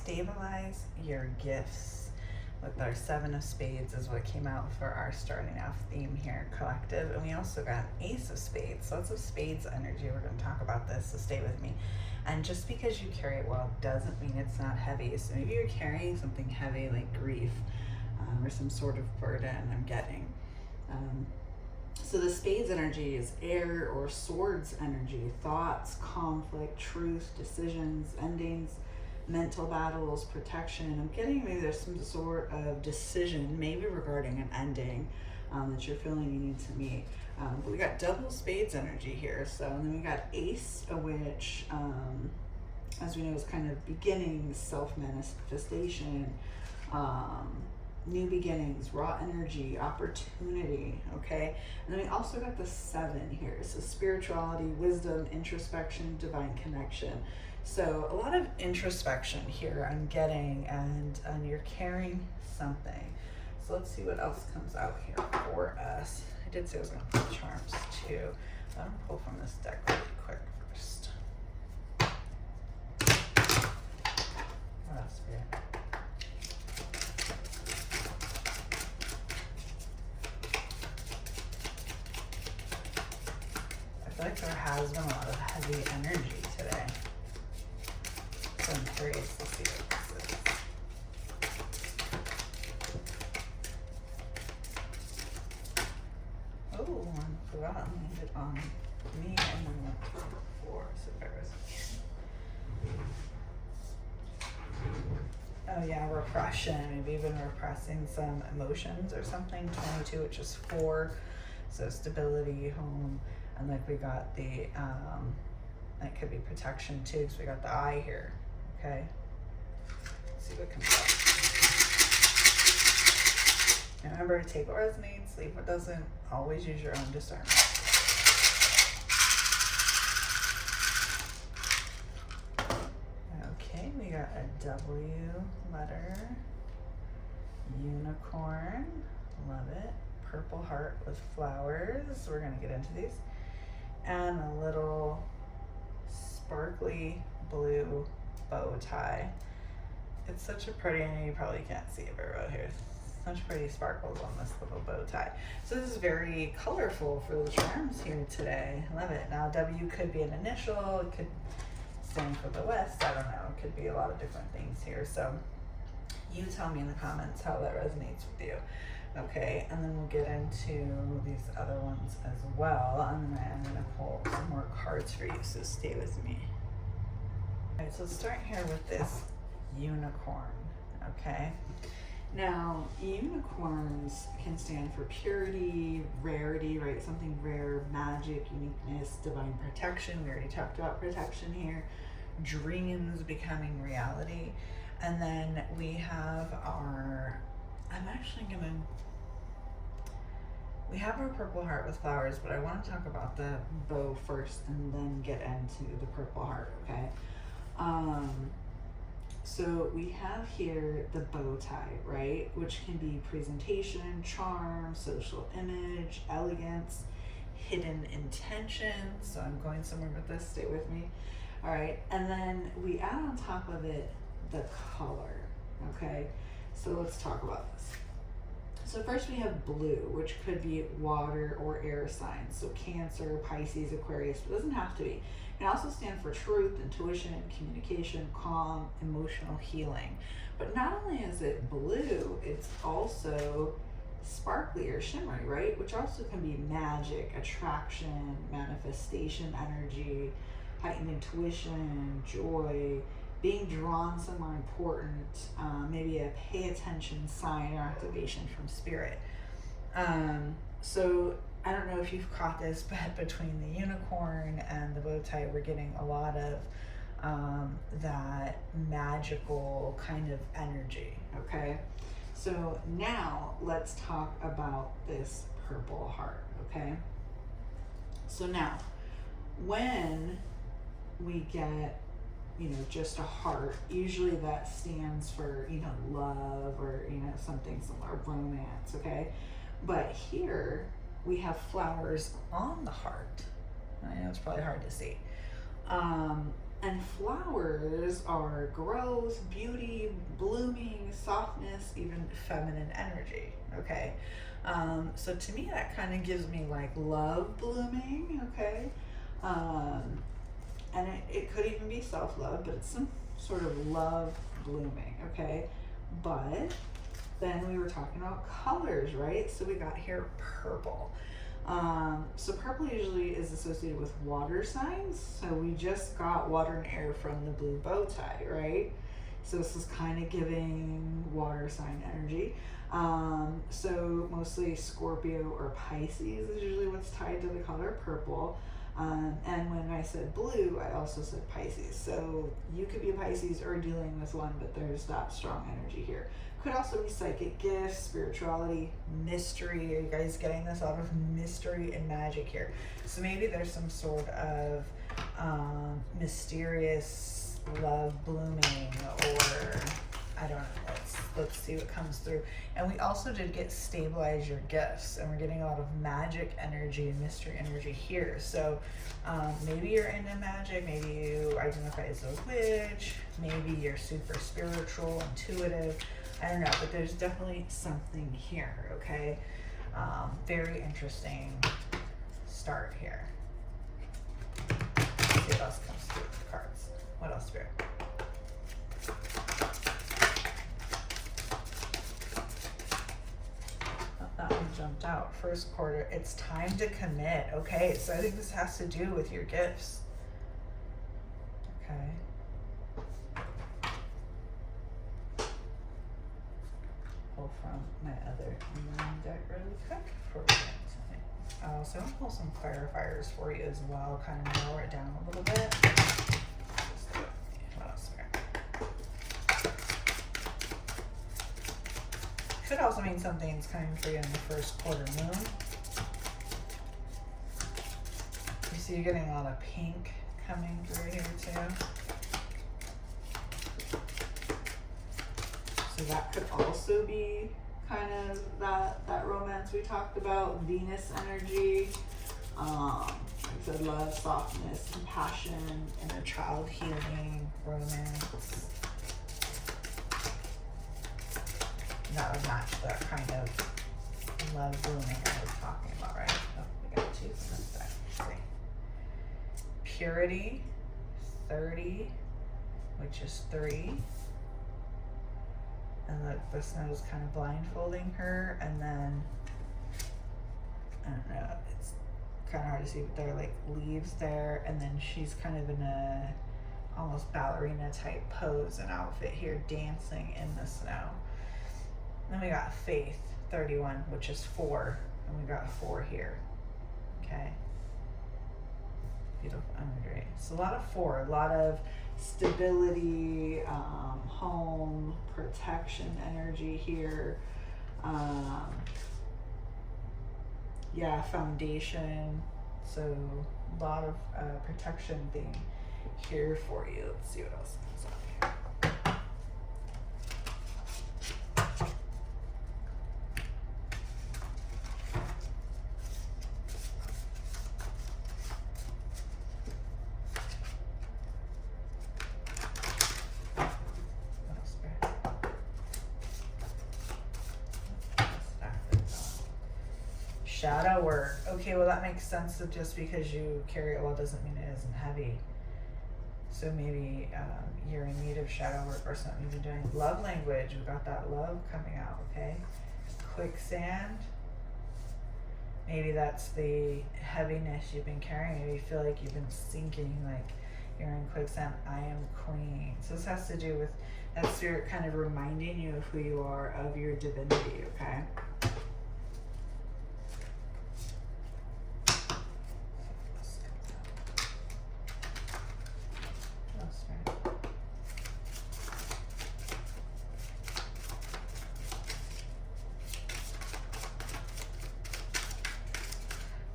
stabilize your gifts. With our 7 of Spades is what came out for our starting off theme here, collective. And we also got an Ace of Spades. Lots of Spades energy. We're going to talk about this, so stay with me. And just because you carry it well doesn't mean it's not heavy. So maybe you're carrying something heavy like grief or some sort of burden, I'm getting. So the Spades energy is air or swords energy, thoughts, conflict, truth, decisions, endings, mental battles, protection. I'm getting maybe there's some sort of decision, maybe regarding an ending that you're feeling you need to meet. But we got double Spades energy here. So, and then we got Ace, which, as we know, is kind of beginnings, self-manifestation, new beginnings, raw energy, opportunity, okay? And then we also got the 7 here. So spirituality, wisdom, introspection, divine connection. So a lot of introspection here I'm getting, and you're carrying something. So let's see what else comes out here for us. I did say I was going to pull charms too. So I'm going to pull from this deck really quick first. What else, Spirit? I feel like there has been a lot of heavy energy today. So I'm curious to see what this is. Oh, I forgot I landed on me and then went to the floor, so bear with me. Oh yeah, repression, maybe even repressing some emotions or something. 22, which is 4, so stability, home, and like we got the, that could be protection too, because we got the eye here, okay? Let's see what comes up. And remember, take what resonates, leave what doesn't. Always use your own discernment. Okay, we got a W letter, unicorn, love it. Purple heart with flowers. We're gonna get into these. And a little sparkly blue bow tie. It's such a pretty, I know you probably can't see it very well here. Such pretty sparkles on this little bow tie. So this is very colorful for the charms here today. Love it. Now W could be an initial, it could stand for the West, I don't know. It could be a lot of different things here. So you tell me in the comments how that resonates with you. Okay, and then we'll get into these other ones as well. And then I'm gonna pull some more cards for you, so stay with me. All right, so let's start here with this unicorn, okay? Now, unicorns can stand for purity, rarity, right? Something rare, magic, uniqueness, divine protection. We already talked about protection here. Dreams becoming reality. And then we have our, we have our purple heart with flowers, but I want to talk about the bow first and then get into the purple heart, okay? So we have here the bow tie, right? Which can be presentation, charm, social image, elegance, hidden intention. So I'm going somewhere with this, stay with me. All right, and then we add on top of it the color, okay? So let's talk about this. So first we have blue, which could be water or air signs. So Cancer, Pisces, Aquarius, it doesn't have to be. It can also stand for truth, intuition, communication, calm, emotional healing. But not only is it blue, it's also sparkly or shimmery, right? Which also can be magic, attraction, manifestation energy, heightened intuition, joy, being drawn somewhere important, maybe a pay attention sign or activation from spirit. So I don't know if you've caught this, but between the unicorn and the bow tie, we're getting a lot of that magical kind of energy, okay? So now let's talk about this purple heart, okay? So now, when we get, you know, just a heart, usually that stands for, you know, love or, you know, something similar, romance, okay? But here we have flowers on the heart. I know it's probably hard to see. And flowers are growth, beauty, blooming, softness, even feminine energy. Okay. So to me, that kind of gives me like love blooming. Okay. And it could even be self-love, but it's some sort of love blooming. Okay. But then we were talking about colors, right? So we got here purple. So purple usually is associated with water signs. So we just got water and air from the blue bow tie, right? So this is kind of giving water sign energy. So mostly Scorpio or Pisces is usually what's tied to the color purple. And when I said blue, I also said Pisces. So you could be a Pisces or dealing with one, but there's that strong energy here. Could also be psychic gifts, spirituality, mystery. Are you guys getting this? A lot of mystery and magic here. So maybe there's some sort of mysterious love blooming, or I don't know. Let's see what comes through. And we also did get stabilize your gifts, and we're getting a lot of magic energy and mystery energy here. So maybe you're into magic, maybe you identify as a witch, maybe you're super spiritual, intuitive. I don't know, but there's definitely something here, okay? Very interesting start here. Let's see what else comes through with the cards. What else, Spirit? Oh, that one jumped out. First quarter, it's time to commit. Okay, so I think this has to do with your gifts. Okay. From my other moon deck really quick for you tonight. So I'm gonna pull some clarifiers for you as well, kind of narrow it down a little bit. What else? Could also mean something's coming for you in the first quarter moon. You see, you're getting a lot of pink coming through here too. So that could also be kind of that romance we talked about, Venus energy. Like I said, love, softness, compassion, inner child healing, romance. That would match that kind of love blooming I was talking about, right? Oh, we got two from this side. Let's see. Purity, 30, which is 3. And the snow is kind of blindfolding her, and then I don't know, it's kind of hard to see, but there are like leaves there, and then she's kind of in a almost ballerina type pose and outfit here, dancing in the snow. Then we got Faith, 31, which is 4, and we got 4 here. Okay, beautiful imagery. So a lot of 4, a lot of stability, home, protection energy here. Yeah, foundation. So a lot of protection theme here for you. Let's see what else comes up here. Shadow work. Okay, well that makes sense of just because you carry it well doesn't mean it isn't heavy. So maybe you're in need of shadow work or something you've been doing. Love language, we got that love coming out, okay? Quicksand. Maybe that's the heaviness you've been carrying. Maybe you feel like you've been sinking, like you're in quicksand. I am queen. So this has to do with that spirit kind of reminding you of who you are, of your divinity, okay?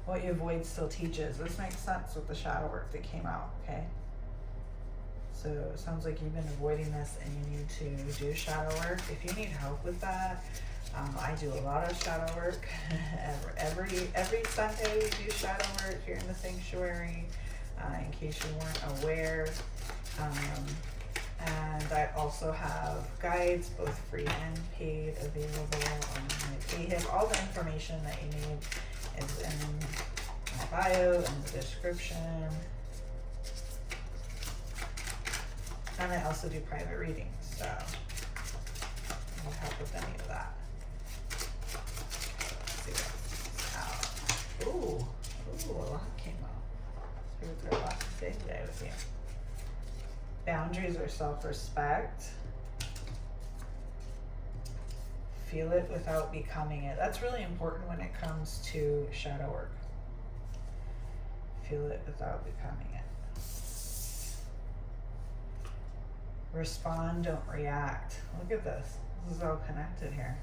What you avoid still teaches. This makes sense with the shadow work that came out, okay? So it sounds like you've been avoiding this and you need to do shadow work. If you need help with that, I do a lot of shadow work. every Sunday we do shadow work here in the sanctuary. In case you weren't aware, And I also have guides, both free and paid, available on my PayHip. All the information that you need is in my bio and the description. And I also do private readings, so I'll help with any of that. Let's see what's out. Ooh, a lot came out. Spirits got a lot to say today with you. Boundaries or self-respect. Feel it without becoming it. That's really important when it comes to shadow work. Feel it without becoming it. Respond, don't react. Look at this. This is all connected here.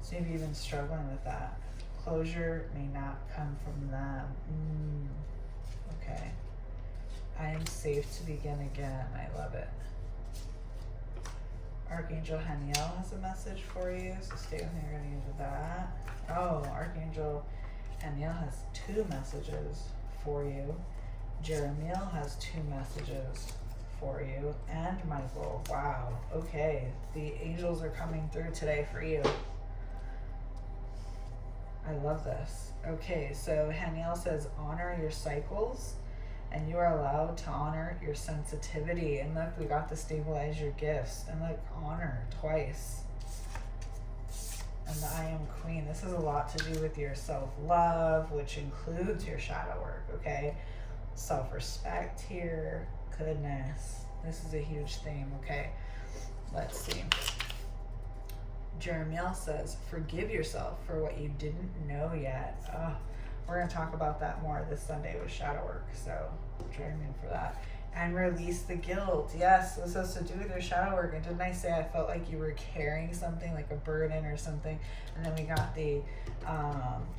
So maybe you've been struggling with that. Closure may not come from them. Okay. I am safe to begin again. I love it. Archangel Haniel has a message for you, so stay with me. We're going to get to that. Oh, Archangel Haniel has 2 messages for you. Jeremiel has 2 messages for you. And Michael. Wow. Okay. The angels are coming through today for you. I love this. Okay, so Haniel says honor your cycles. And you are allowed to honor your sensitivity. And look, we got to stabilize your gifts. And look, honor twice. And the I am queen. This has a lot to do with your self-love, which includes your shadow work, okay? Self-respect here. Goodness. This is a huge theme, okay? Let's see. Jeremiel says, forgive yourself for what you didn't know yet. Oh, we're going to talk about that more this Sunday with shadow work, so join me for that. And release the guilt. Yes, this has to do with your shadow work. And didn't I say I felt like you were carrying something, like a burden or something? And then we got the,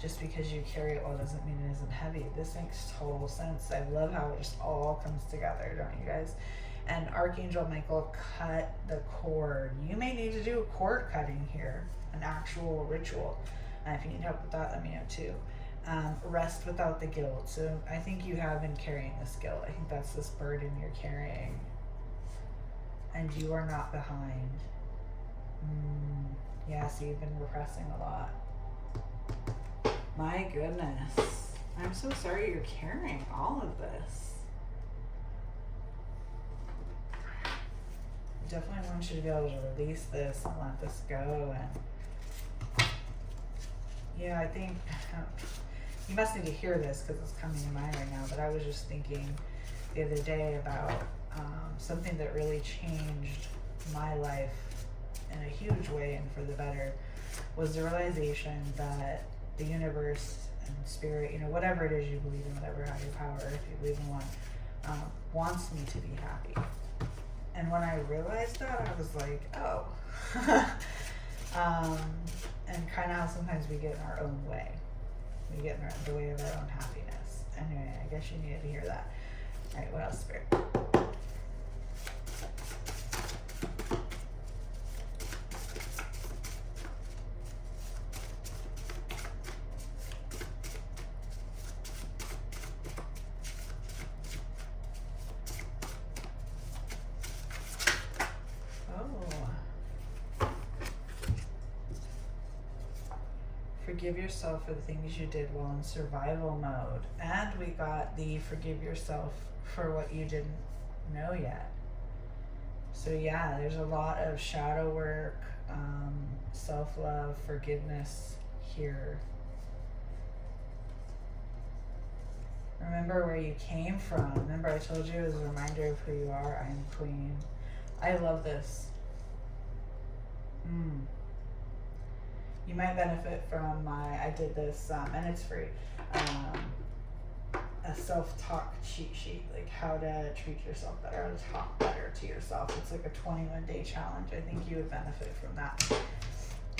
just because you carry it well doesn't mean it isn't heavy. This makes total sense. I love how it just all comes together, don't you guys? And Archangel Michael, cut the cord. You may need to do a cord cutting here, an actual ritual. And if you need help with that, let me know too. Rest without the guilt. So I think you have been carrying this guilt. I think that's this burden you're carrying. And you are not behind. Yeah, so you've been repressing a lot. My goodness. I'm so sorry you're carrying all of this. I definitely want you to be able to release this and let this go. And yeah, I think you must need to hear this because it's coming to mind right now, but I was just thinking the other day about something that really changed my life in a huge way and for the better was the realization that the universe and spirit, you know, whatever it is you believe in, whatever higher power, if you believe in one, wants me to be happy. And when I realized that, I was like, oh. And kind of how sometimes we get in our own way. We get in the way of our own happiness. Anyway, I guess you needed to hear that. All right, what else, Spirit? Forgive yourself for the things you did while in survival mode. And we got the forgive yourself for what you didn't know yet. So yeah, there's a lot of shadow work, self-love, forgiveness here. Remember where you came from. Remember I told you as a reminder of who you are. I am queen. I love this. You might benefit from I did this, and it's free, a self-talk cheat sheet, like how to treat yourself better, how to talk better to yourself. It's like a 21-day challenge. I think you would benefit from that.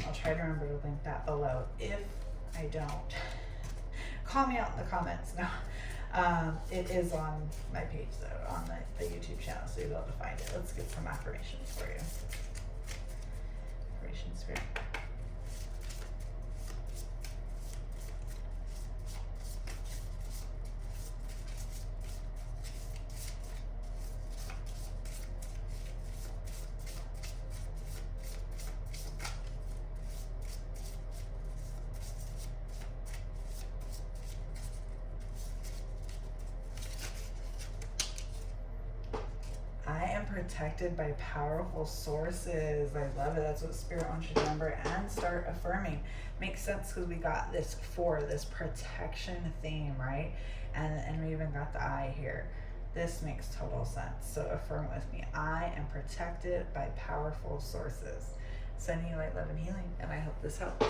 I'll try to remember to link that below. If I don't, call me out in the comments. No, it is on my page though, on the YouTube channel, so you'll be able to find it. Let's get some affirmations for you. Affirmation Spirit. protected by powerful sources. I love it. That's what Spirit wants you to remember and start affirming. Makes sense because we got this this protection theme, right? And we even got the I here. This makes total sense. So affirm it with me. I am protected by powerful sources. Sending you light, love, and healing, and I hope this helps.